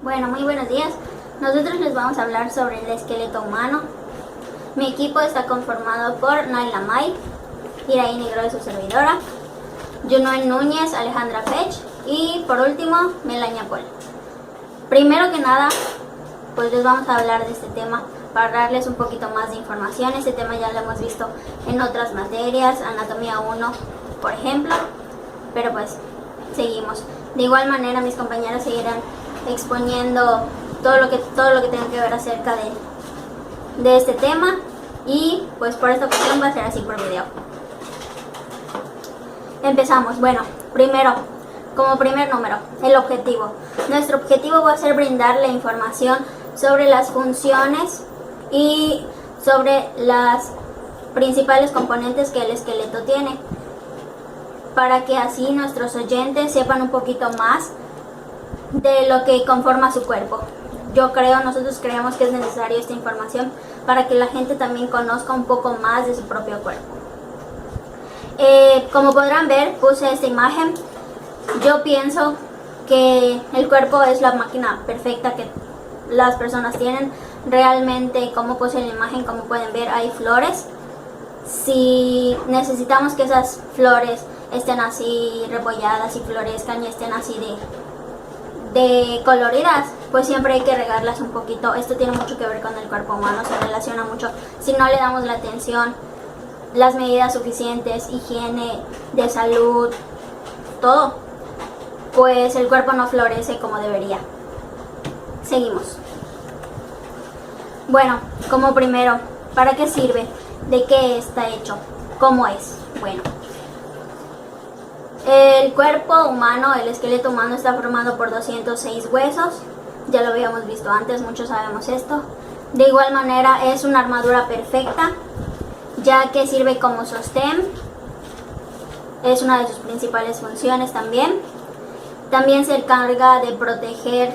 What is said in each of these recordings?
Bueno, muy buenos días. Nosotros les vamos a hablar sobre el esqueleto humano. Mi equipo está conformado por Naila May, Iraí Negro de su servidora, Junoel Núñez, Alejandra Fech y por último, Melania Pol. Primero que nada, pues les vamos a hablar de este tema para darles un poquito más de información. Este tema ya lo hemos visto en otras materias, Anatomía 1, por ejemplo, pero pues seguimos. De igual manera, mis compañeros seguirán exponiendo todo lo que tenga que ver acerca de este tema, y pues por esta ocasión va a ser así por video. Empezamos. Bueno, primero, como primer número, el objetivo. Nuestro objetivo va a ser brindarle información sobre las funciones y sobre las principales componentes que el esqueleto tiene, para que así nuestros oyentes sepan un poquito más de lo que conforma su cuerpo. Nosotros creemos que es necesario esta información para que la gente también conozca un poco más de su propio cuerpo. Como podrán ver, puse esta imagen. Yo pienso que el cuerpo es la máquina perfecta que las personas tienen. Realmente, como puse en la imagen, como pueden ver, hay flores. Si necesitamos que esas flores estén así repolladas y florezcan y estén así de coloridas, pues siempre hay que regarlas un poquito. Esto tiene mucho que ver con el cuerpo humano, se relaciona mucho. Si no le damos la atención, las medidas suficientes, higiene de salud, todo, pues el cuerpo no florece como debería. Seguimos. Bueno, como primero, ¿para qué sirve? ¿De qué está hecho? ¿Cómo es? Bueno, el cuerpo humano, el esqueleto humano está formado por 206 huesos. Ya lo habíamos visto antes, muchos sabemos esto. De igual manera es una armadura perfecta, ya que sirve como sostén. Es una de sus principales funciones también. También se encarga de proteger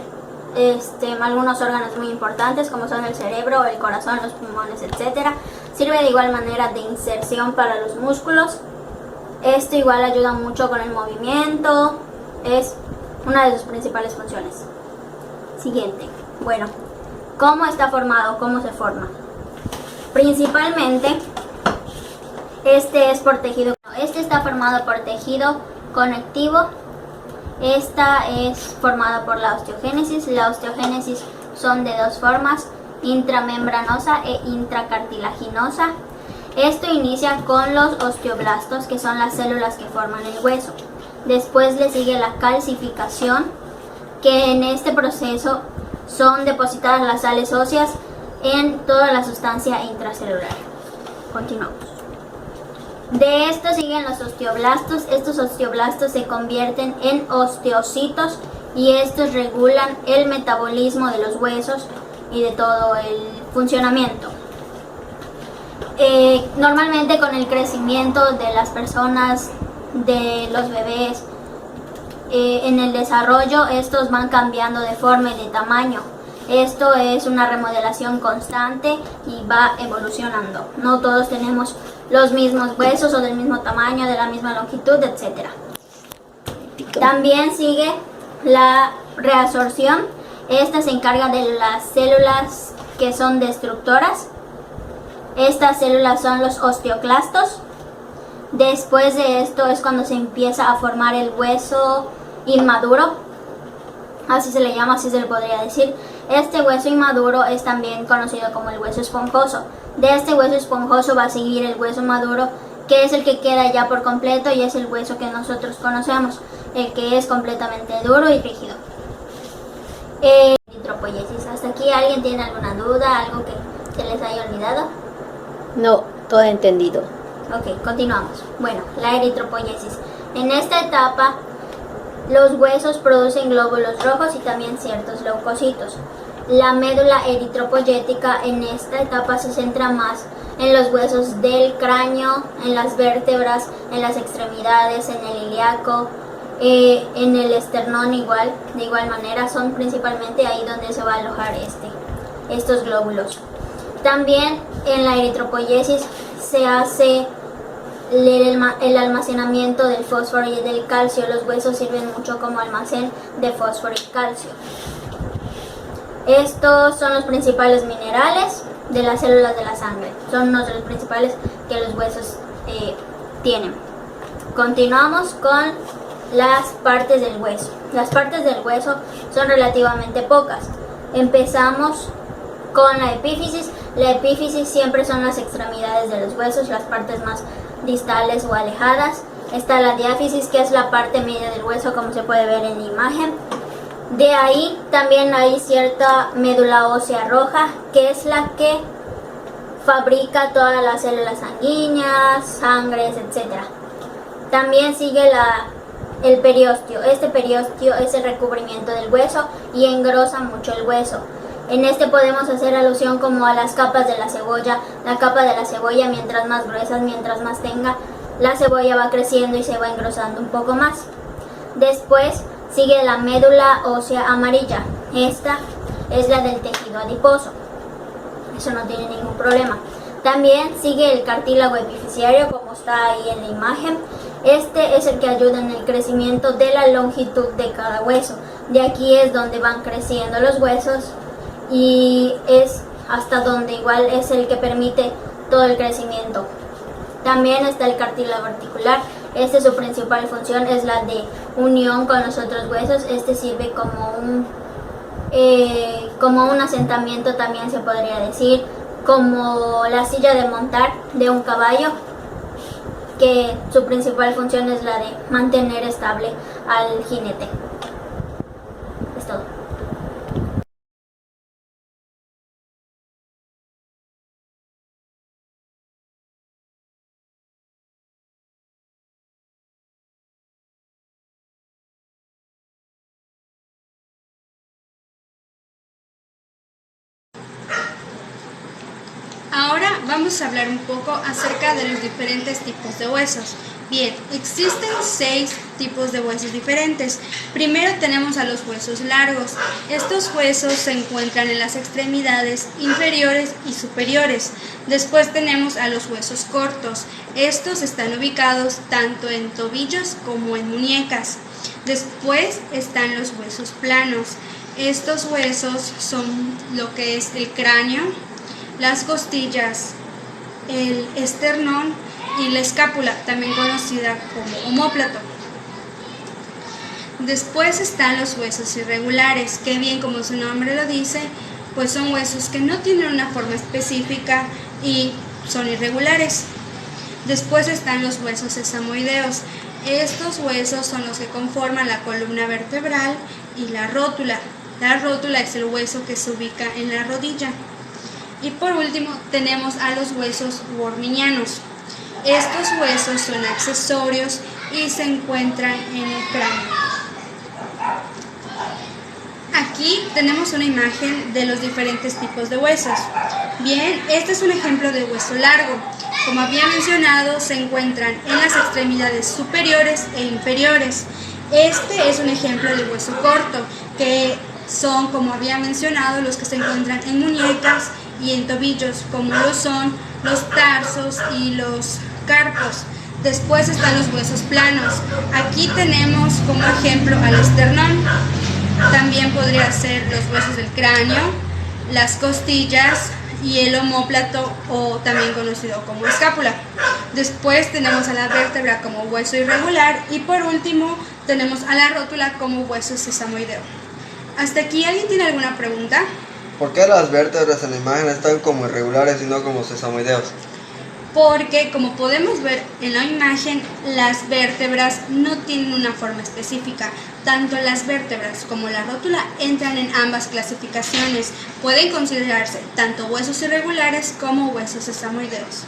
algunos órganos muy importantes, como son el cerebro, el corazón, los pulmones, etc. Sirve de igual manera de inserción para los músculos. Esto igual ayuda mucho con el movimiento. Es una de sus principales funciones. Siguiente. Bueno, ¿cómo está formado? ¿Cómo se forma? Principalmente, es por tejido. Este está formado por tejido conectivo. Esta es formada por la osteogénesis. La osteogénesis son de dos formas: intramembranosa e intracartilaginosa. Esto inicia con los osteoblastos, que son las células que forman el hueso. Después le sigue la calcificación, que en este proceso son depositadas las sales óseas en toda la sustancia intracelular. Continuamos. De esto siguen los osteoblastos. Estos osteoblastos se convierten en osteocitos y estos regulan el metabolismo de los huesos y de todo el funcionamiento. Normalmente con el crecimiento de las personas, de los bebés, en el desarrollo, estos van cambiando de forma y de tamaño. Esto es una remodelación constante y va evolucionando. No todos tenemos los mismos huesos o del mismo tamaño, de la misma longitud, etc. También sigue la reabsorción. Esta se encarga de las células que son destructoras. Estas células son los osteoclastos. Después de esto es cuando se empieza a formar el hueso inmaduro. Así se le llama, así se le podría decir. Este hueso inmaduro es también conocido como el hueso esponjoso. De este hueso esponjoso va a seguir el hueso maduro, que es el que queda ya por completo y es el hueso que nosotros conocemos, el que es completamente duro y rígido. Eritropoiesis. ¿Hasta aquí alguien tiene alguna duda, algo que se les haya olvidado? No, todo entendido. Ok, continuamos. Bueno, la eritropoiesis. En esta etapa, los huesos producen glóbulos rojos y también ciertos leucocitos. La médula eritropoyética en esta etapa se centra más en los huesos del cráneo, en las vértebras, en las extremidades, en el ilíaco, en el esternón igual. De igual manera, son principalmente ahí donde se va a alojar estos glóbulos. También en la eritropoiesis se hace el almacenamiento del fósforo y del calcio. Los huesos sirven mucho como almacén de fósforo y calcio. Estos son los principales minerales de las células de la sangre. Son unos de los principales que los huesos tienen. Continuamos con las partes del hueso. Las partes del hueso son relativamente pocas. Empezamos con la epífisis. La epífisis siempre son las extremidades de los huesos, las partes más distales o alejadas. Está la diáfisis, que es la parte media del hueso, como se puede ver en la imagen. De ahí también hay cierta médula ósea roja, que es la que fabrica todas las células sanguíneas, sangres, etc. También sigue el periósteo. Este periósteo es el recubrimiento del hueso y engrosa mucho el hueso. En este podemos hacer alusión como a las capas de la cebolla. La capa de la cebolla, mientras más gruesas, mientras más tenga, la cebolla va creciendo y se va engrosando un poco más. Después sigue la médula ósea amarilla. Esta es la del tejido adiposo. Eso no tiene ningún problema. También sigue el cartílago epifisiario, como está ahí en la imagen. Este es el que ayuda en el crecimiento de la longitud de cada hueso. De aquí es donde van creciendo los huesos y es hasta donde igual es el que permite todo el crecimiento. También está el cartílago articular. Su principal función es la de unión con los otros huesos. Este sirve como un asentamiento, también se podría decir, como la silla de montar de un caballo, que su principal función es la de mantener estable al jinete. Es todo. Ahora vamos a hablar un poco acerca de los diferentes tipos de huesos. Bien, existen 6 tipos de huesos diferentes. Primero tenemos a los huesos largos. Estos huesos se encuentran en las extremidades inferiores y superiores. Después tenemos a los huesos cortos. Estos están ubicados tanto en tobillos como en muñecas. Después están los huesos planos. Estos huesos son lo que es el cráneo, las costillas, el esternón y la escápula, también conocida como omóplato. Después están los huesos irregulares, que bien como su nombre lo dice, pues son huesos que no tienen una forma específica y son irregulares. Después están los huesos sesamoideos. Estos huesos son los que conforman la columna vertebral y la rótula. La rótula es el hueso que se ubica en la rodilla. Y por último tenemos a los huesos worminianos. Estos huesos son accesorios y se encuentran en el cráneo. Aquí tenemos una imagen de los diferentes tipos de huesos. Bien, este es un ejemplo de hueso largo. Como había mencionado, se encuentran en las extremidades superiores e inferiores. Este es un ejemplo de hueso corto, que son, como había mencionado, los que se encuentran en muñecas y en tobillos, como lo son los tarsos y los carpos. Después están los huesos planos. Aquí tenemos como ejemplo al esternón. También podría ser los huesos del cráneo, las costillas y el omóplato, o también conocido como escápula. Después tenemos a la vértebra como hueso irregular y por último tenemos a la rótula como hueso sesamoideo. ¿Hasta aquí alguien tiene alguna pregunta? ¿Por qué las vértebras en la imagen están como irregulares y no como sesamoideos? Porque, como podemos ver en la imagen, las vértebras no tienen una forma específica. Tanto las vértebras como la rótula entran en ambas clasificaciones. Pueden considerarse tanto huesos irregulares como huesos sesamoideos.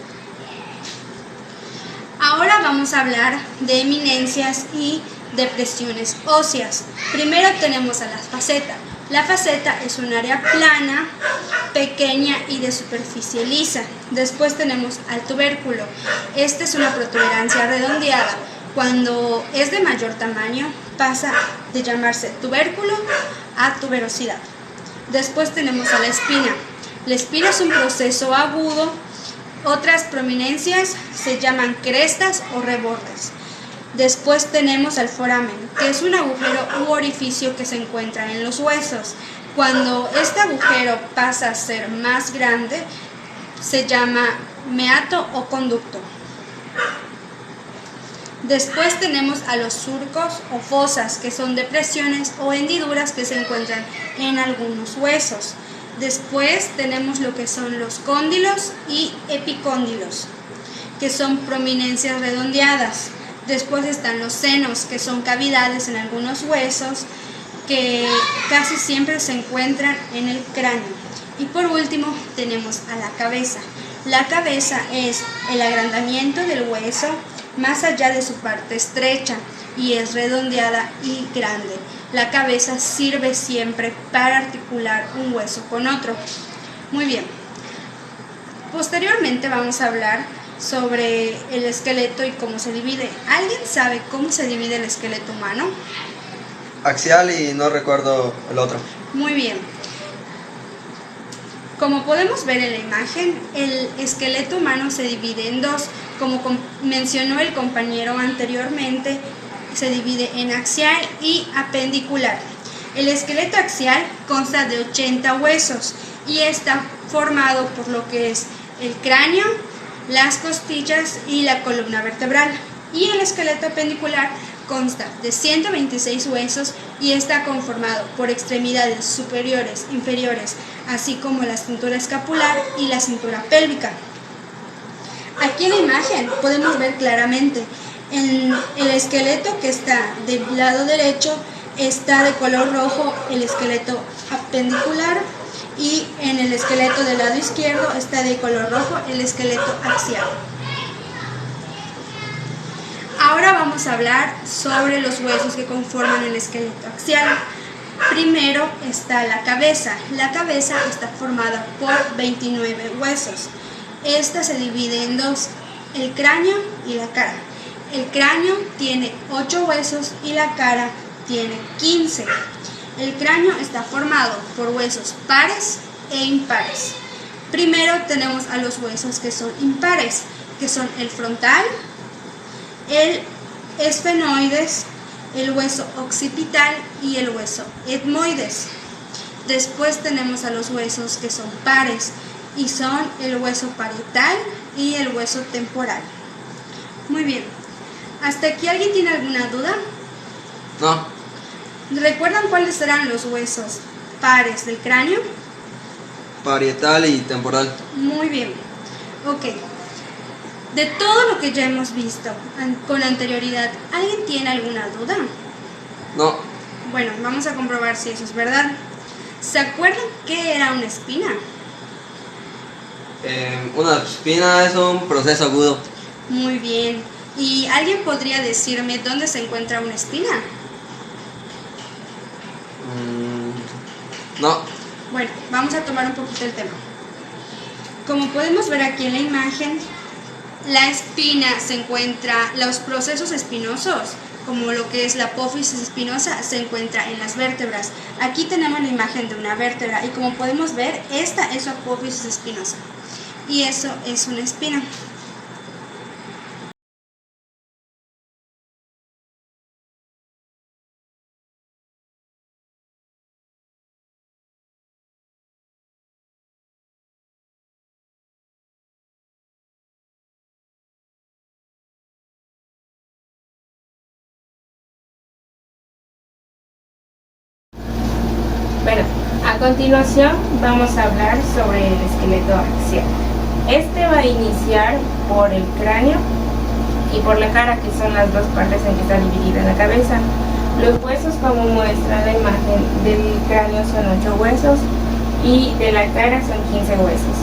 Ahora vamos a hablar de eminencias y depresiones óseas. Primero tenemos a la faceta. La faceta es un área plana, pequeña y de superficie lisa. Después tenemos al tubérculo. Esta es una protuberancia redondeada. Cuando es de mayor tamaño, pasa de llamarse tubérculo a tuberosidad. Después tenemos a la espina. La espina es un proceso agudo. Otras prominencias se llaman crestas o rebordes. Después tenemos al foramen, que es un agujero u orificio que se encuentra en los huesos. Cuando este agujero pasa a ser más grande, se llama meato o conducto. Después tenemos a los surcos o fosas, que son depresiones o hendiduras que se encuentran en algunos huesos. Después tenemos lo que son los cóndilos y epicóndilos, que son prominencias redondeadas. Después están los senos, que son cavidades en algunos huesos que casi siempre se encuentran en el cráneo. Y por último tenemos a la cabeza. La cabeza es el agrandamiento del hueso más allá de su parte estrecha y es redondeada y grande. La cabeza sirve siempre para articular un hueso con otro. Muy bien. Posteriormente vamos a hablar sobre el esqueleto y cómo se divide. ¿Alguien sabe cómo se divide el esqueleto humano? Axial y no recuerdo el otro. Muy bien. Como podemos ver en la imagen, el esqueleto humano se divide en dos. Como mencionó el compañero anteriormente, se divide en axial y apendicular. El esqueleto axial consta de 80 huesos y está formado por lo que es el cráneo, las costillas y la columna vertebral. Y el esqueleto apendicular consta de 126 huesos y está conformado por extremidades superiores, inferiores, así como la cintura escapular y la cintura pélvica. Aquí en la imagen podemos ver claramente en el esqueleto que está del lado derecho está de color rojo el esqueleto apendicular y en el esqueleto del lado izquierdo está de color rojo el esqueleto axial. Ahora vamos a hablar sobre los huesos que conforman el esqueleto axial. Primero está la cabeza. La cabeza está formada por 29 huesos. Esta se divide en dos, el cráneo y la cara. El cráneo tiene 8 huesos y la cara tiene 15. El cráneo está formado por huesos pares e impares. Primero tenemos a los huesos que son impares, que son el frontal, el esfenoides, el hueso occipital y el hueso etmoides. Después tenemos a los huesos que son pares y son el hueso parietal y el hueso temporal. Muy bien. ¿Hasta aquí alguien tiene alguna duda? No. ¿Recuerdan cuáles serán los huesos pares del cráneo? Parietal y temporal. Muy bien. Ok. De todo lo que ya hemos visto con anterioridad, ¿alguien tiene alguna duda? No. Bueno, vamos a comprobar si eso es verdad. ¿Se acuerdan qué era una espina? Una espina es un proceso agudo. Muy bien. ¿Y alguien podría decirme dónde se encuentra una espina? No. Bueno, vamos a tomar un poquito el tema. Como podemos ver aquí en la imagen, la espina se encuentra, los procesos espinosos, como lo que es la apófisis espinosa, se encuentra en las vértebras. Aquí tenemos la imagen de una vértebra y como podemos ver, esta es su apófisis espinosa y eso es una espina. Bueno, a continuación vamos a hablar sobre el esqueleto axial. Este va a iniciar por el cráneo y por la cara, que son las dos partes en que está dividida la cabeza. Los huesos, como muestra la imagen, del cráneo son 8 huesos y de la cara son 15 huesos.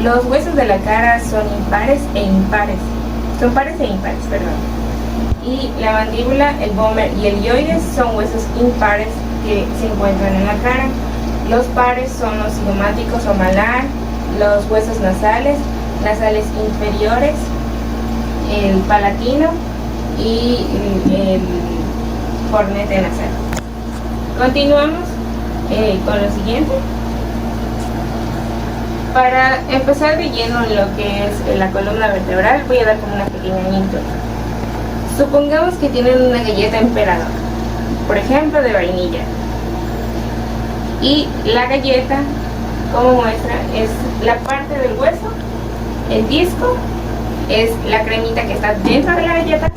Los huesos de la cara son pares e impares, perdón. Y la mandíbula, el vómer y el hioides son huesos impares que se encuentran en la cara. Los pares son los cigomáticos o malar, los huesos nasales inferiores, el palatino y el cornete nasal. Continuamos con lo siguiente. Para empezar de lleno en lo que es la columna vertebral, voy a dar como una pequeña intro. Supongamos que tienen una galleta emperador, por ejemplo de vainilla, Y la galleta, como muestra, es la parte del hueso. El disco es la cremita que está dentro de la galleta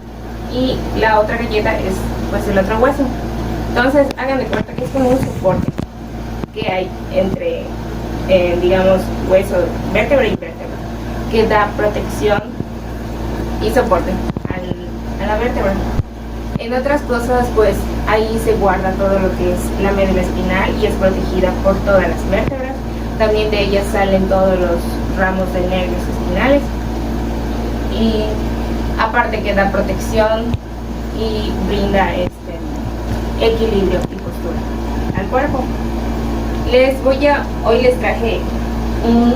y la otra galleta es pues el otro hueso. Entonces hagan de cuenta que es como un soporte que hay entre digamos hueso, vértebra y vértebra, que da protección y soporte a la vértebra. En otras cosas pues ahí se guarda todo lo que es la médula espinal y es protegida por todas las vértebras. También de ellas salen todos los ramos de nervios espinales y aparte que da protección y brinda equilibrio y postura al cuerpo. Hoy les traje un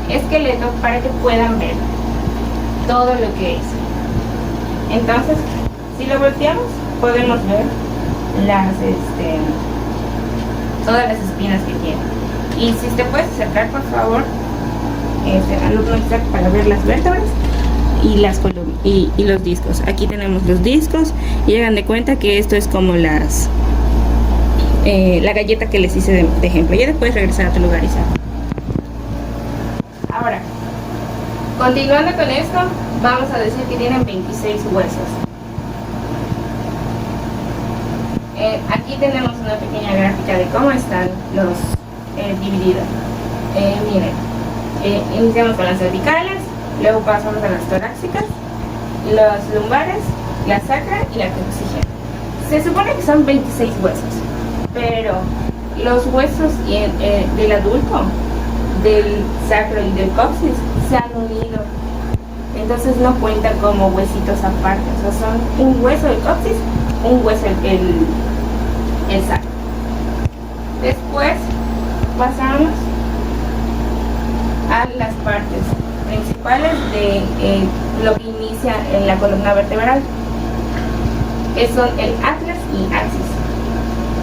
esqueleto para que puedan ver todo lo que es. Entonces, si lo volteamos, podemos ver todas las espinas que tiene. Y si te puedes acercar, por favor, alumno, para ver las vértebras y las columnas y los discos. Aquí tenemos los discos y hagan de cuenta que esto es como la galleta que les hice de ejemplo. Ya después regresar a tu lugar, Isa. Ahora, continuando con esto, vamos a decir que tienen 26 huesos. Aquí tenemos una pequeña gráfica de cómo están los divididos. Miren, iniciamos con las cervicales, luego pasamos a las torácicas, los lumbares, la sacra y la coxígena. Se supone que son 26 huesos, pero los huesos del adulto, del sacro y del coxis se han unido, entonces no cuentan como huesitos aparte, o sea, son un hueso del coxis, un hueso el sacro. Después pasamos a las partes principales de lo que inicia en la columna vertebral, que son el atlas y axis.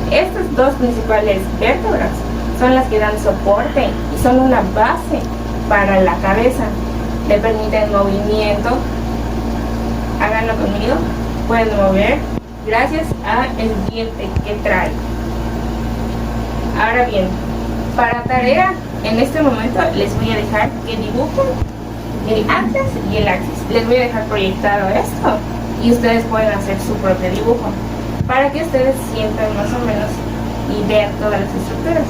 Estas dos principales vértebras son las que dan soporte y son una base para la cabeza. Le permiten movimiento. Háganlo conmigo. Pueden mover gracias al diente que trae. Ahora bien, para tarea, en este momento les voy a dejar que dibujen el atlas y el axis. Les voy a dejar proyectado esto y ustedes pueden hacer su propio dibujo para que ustedes sientan más o menos y vean todas las estructuras.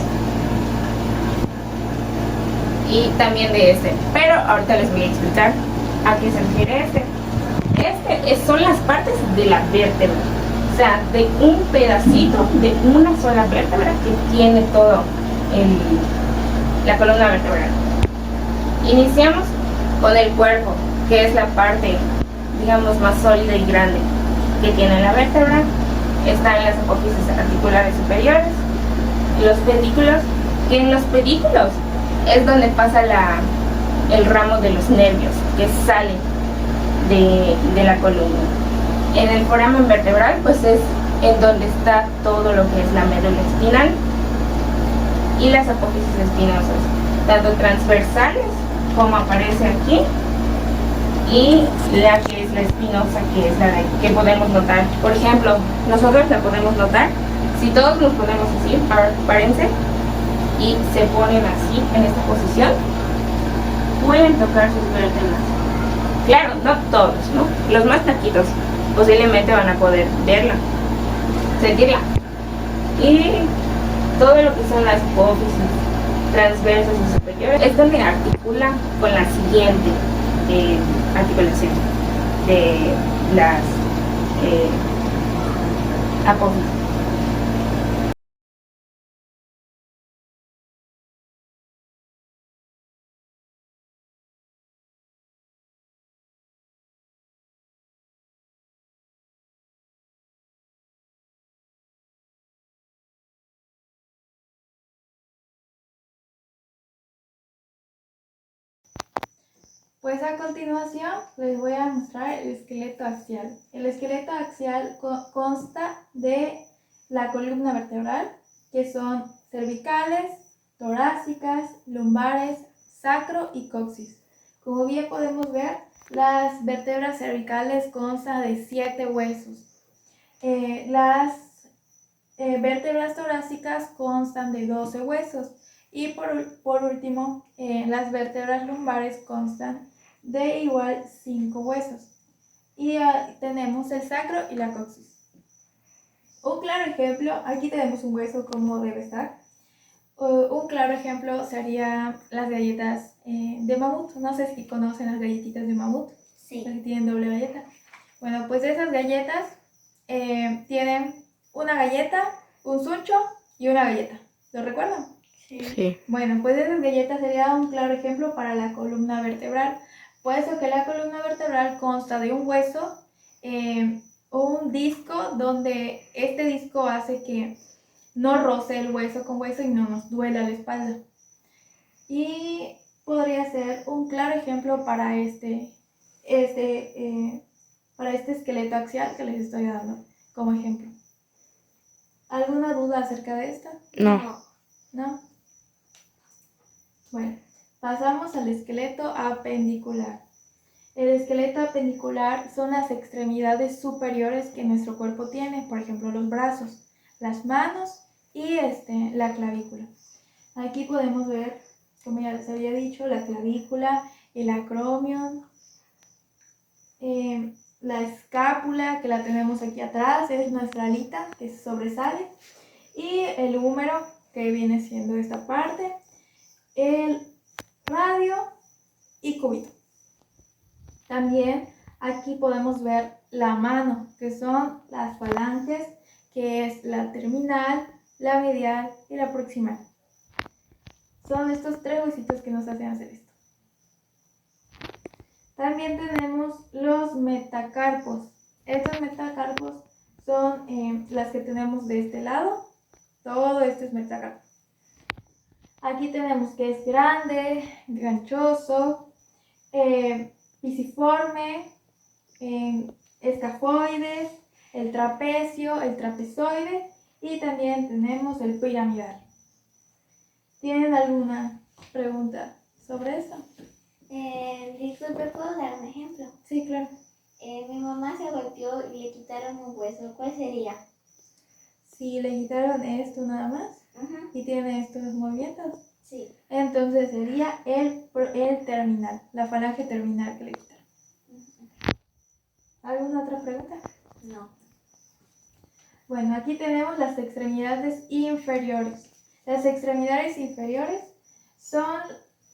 Y también de pero ahorita les voy a explicar a qué se refiere son las partes de la vértebra, o sea, de un pedacito de una sola vértebra que tiene todo la columna vertebral. Iniciamos con el cuerpo, que es la parte, digamos, más sólida y grande que tiene la vértebra. Están las apófisis articulares superiores, los pedículos, que en los pedículos es donde pasa el ramo de los nervios que sale de la columna. En el foramen vertebral pues es en donde está todo lo que es la médula espinal y las apófisis espinosas, tanto transversales como aparece aquí, y la que es la espinosa, que es la que podemos notar. Por ejemplo, nosotros la podemos notar si todos nos ponemos así, párense, y se ponen así en esta posición, pueden tocar sus vértebras. Claro, no todos, ¿no? Los más taquitos posiblemente van a poder verla, sentirla. Y todo lo que son las apófisis transversas y superiores es donde articula con la siguiente articulación de las apófisis. Pues a continuación les voy a mostrar el esqueleto axial. El esqueleto axial consta de la columna vertebral, que son cervicales, torácicas, lumbares, sacro y coxis. Como bien podemos ver, las vértebras cervicales constan de 7 huesos. Las vértebras torácicas constan de 12 huesos y por último las vértebras lumbares constan de igual 5 huesos. Y tenemos el sacro y la coxis. Un claro ejemplo, aquí tenemos un hueso como debe estar. Un claro ejemplo sería las galletas de mamut. No sé si conocen las galletitas de mamut. Sí. Las que tienen doble galleta. Bueno, pues esas galletas tienen una galleta, un suncho y una galleta. ¿Lo recuerdan? Sí. Bueno, pues esas galletas sería un claro ejemplo para la columna vertebral, puesto que la columna vertebral consta de un hueso, un disco, donde este disco hace que no roce el hueso con hueso y no nos duela la espalda. Y podría ser un claro ejemplo para este esqueleto axial que les estoy dando como ejemplo. ¿Alguna duda acerca de esto? No. ¿No? Bueno, pasamos al esqueleto apendicular. El esqueleto apendicular son las extremidades superiores que nuestro cuerpo tiene, por ejemplo, los brazos, las manos y la clavícula. Aquí podemos ver, como ya les había dicho, la clavícula, el acromion, la escápula, que la tenemos aquí atrás, es nuestra alita que sobresale, y el húmero, que viene siendo esta parte, el radio y cúbito. También aquí podemos ver la mano, que son las falanges, que es la terminal, la medial y la proximal. Son estos 3 huesitos que nos hacen hacer esto. También tenemos los metacarpos. Estos metacarpos son las que tenemos de este lado. Todo esto es metacarpo. Aquí tenemos que es grande, ganchoso, pisiforme, escafoides, el trapecio, el trapezoide y también tenemos el piramidal. ¿Tienen alguna pregunta sobre eso? Disculpe, ¿puedo dar un ejemplo? Sí, claro. Mi mamá se golpeó y le quitaron un hueso. ¿Cuál sería? Si le quitaron esto nada más Ajá. y tiene estos movimientos, Sí. entonces sería el terminal, la falange terminal que le quitaron. ¿Alguna otra pregunta? No. Bueno, aquí tenemos las extremidades inferiores. Las extremidades inferiores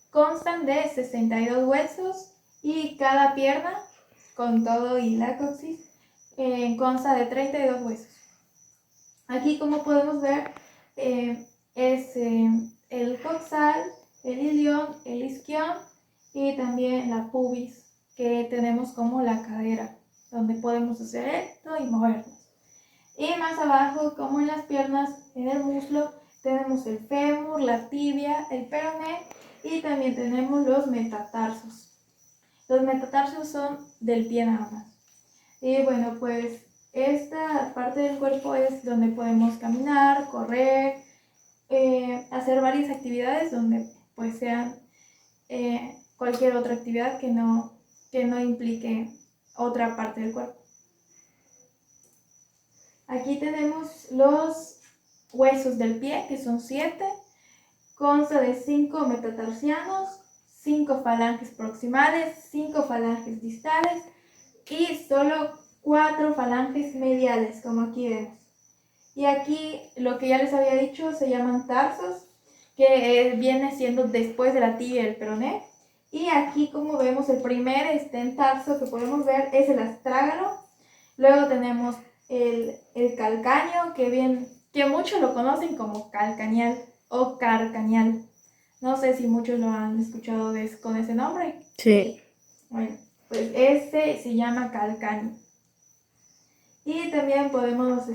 constan de 62 huesos y cada pierna, con todo y la coxis, consta de 32 huesos. Aquí, como podemos ver, es el coxal, el ilion, el isquion y también la pubis, que tenemos como la cadera, donde podemos hacer esto y movernos. Y más abajo, como en las piernas, en el muslo, tenemos el fémur, la tibia, el peroné y también tenemos los metatarsos. Los metatarsos son del pie nada más. Y bueno, pues esta parte del cuerpo es donde podemos caminar, correr, hacer varias actividades donde pues sean cualquier otra actividad que no implique otra parte del cuerpo. Aquí tenemos los huesos del pie, que son 7. Consta de 5 metatarsianos, 5 falanges proximales, 5 falanges distales y solo 4 falanges mediales, como aquí vemos. Y aquí, lo que ya les había dicho, se llaman tarsos, que viene siendo después de la tibia y el peroné. Y aquí, como vemos, el primer tarso que podemos ver es el astrágalo. Luego tenemos el calcáneo, que muchos lo conocen como calcaneal o carcaneal. No sé si muchos lo han escuchado con ese nombre. Sí. Bueno, pues este se llama calcáneo. Y también podemos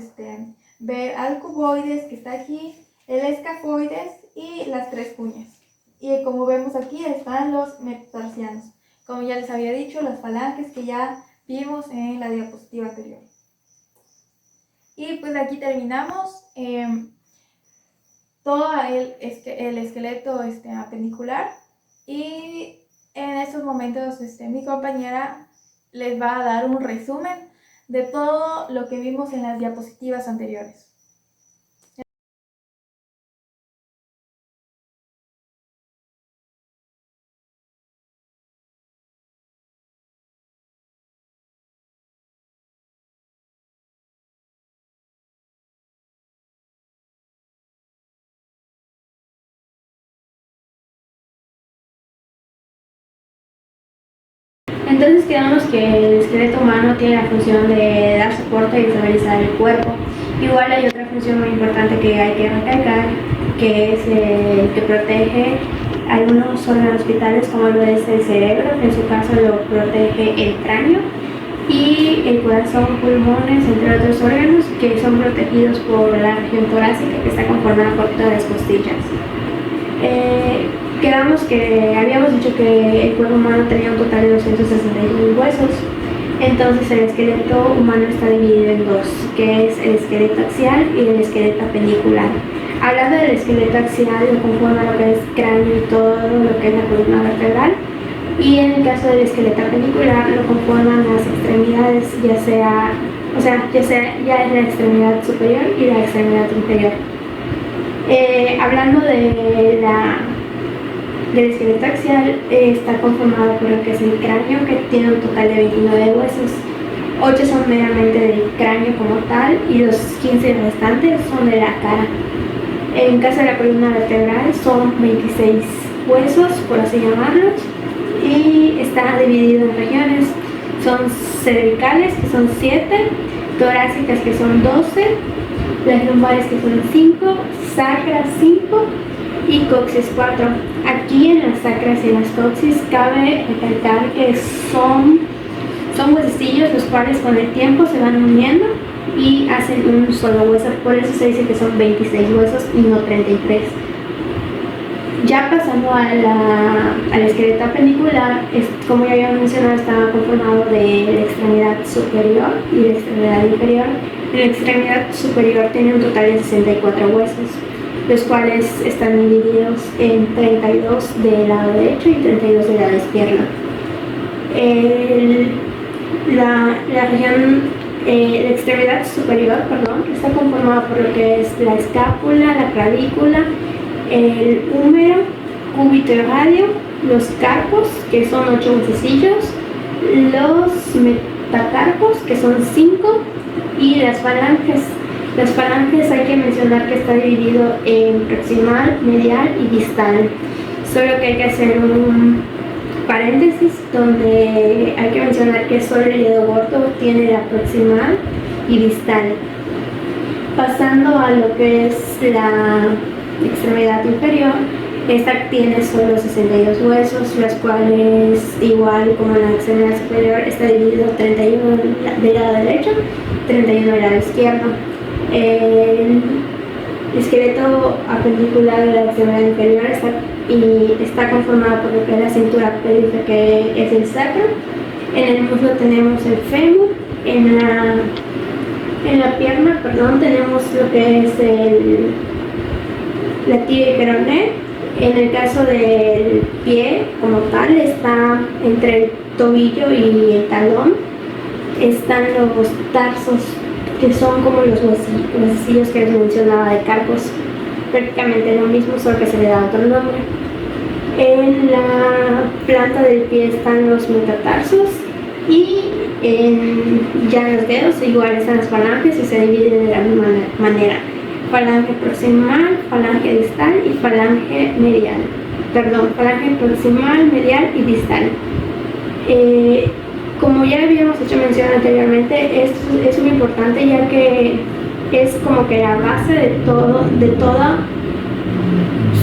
ver al cuboides, que está aquí, el escafoides y las 3 cuñas. Y como vemos aquí están los metatarsianos. Como ya les había dicho, las falanges que ya vimos en la diapositiva anterior. Y pues aquí terminamos todo el esqueleto apendicular. Y en estos momentos mi compañera les va a dar un resumen de todo lo que vimos en las diapositivas anteriores. Entonces quedamos que el esqueleto humano tiene la función de dar soporte y estabilizar el cuerpo. Igual hay otra función muy importante que hay que recalcar, que es que protege algunos órganos vitales como lo es el cerebro, en su caso lo protege el cráneo, y el corazón, pulmones, entre otros órganos que son protegidos por la región torácica, que está conformada por todas las costillas. Quedamos que habíamos dicho que el cuerpo humano tenía un total de 261 huesos. Entonces el esqueleto humano está dividido en dos, que es el esqueleto axial y el esqueleto appendicular. Hablando del esqueleto axial, lo conforma lo que es cráneo y todo lo que es la columna vertebral. Y en el caso del esqueleto appendicular lo conforman las extremidades, ya es la extremidad superior y la extremidad inferior. Hablando del esqueleto axial, está conformado por lo que es el cráneo, que tiene un total de 29 huesos. 8 son meramente del cráneo como tal y los 15 restantes son de la cara. En caso de la columna vertebral son 26 huesos, por así llamarlos, y está dividido en regiones. Son cervicales, que son 7, torácicas, que son 12, las lumbares, que son 5, sacras 5 y coxis 4. Aquí en las sacras y en las coxis cabe recalcar que son huesecillos los cuales con el tiempo se van uniendo y hacen un solo hueso, por eso se dice que son 26 huesos y no 33. Ya pasando al esqueleto appendicular, como ya había mencionado, estaba conformado de la extremidad superior y la extremidad inferior. La extremidad superior tiene un total de 64 huesos, los cuales están divididos en 32 del lado derecho y 32 del lado izquierdo. La extremidad superior, está conformada por lo que es la escápula, la clavícula, el húmero, cúbito y radio, los carpos, que son 8 huesecillos, los metacarpos, que son 5, y las falanges. Las falanges hay que mencionar que está dividido en proximal, medial y distal. Solo que hay que hacer un paréntesis donde hay que mencionar que solo el dedo gordo tiene la proximal y distal. Pasando a lo que es la extremidad inferior, esta tiene solo 62 huesos, los cuales, igual como la extremidad superior, está dividido 31 del lado derecho, 31 del lado izquierdo. El esqueleto appendicular de la extremidad inferior está conformado por lo que es la cintura pélvica, que es el sacro. En el muslo tenemos el fémur, en la pierna, tenemos lo que es la tibia y peroné. En el caso del pie como tal, está entre el tobillo y el talón. Están los tarsos, que son como los huesillos que les mencionaba de carpos, prácticamente lo mismo, solo que se le da otro nombre. En la planta del pie están los metatarsos y ya en los dedos igual están las falanges y se dividen de la misma manera: falange proximal, falange distal y falange medial. Falange proximal, medial y distal. Como ya habíamos hecho mención anteriormente, esto es muy importante, ya que es como que la base de toda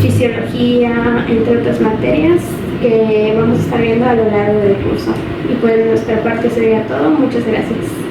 fisiología, entre otras materias que vamos a estar viendo a lo largo del curso. Y por nuestra parte sería todo. Muchas gracias.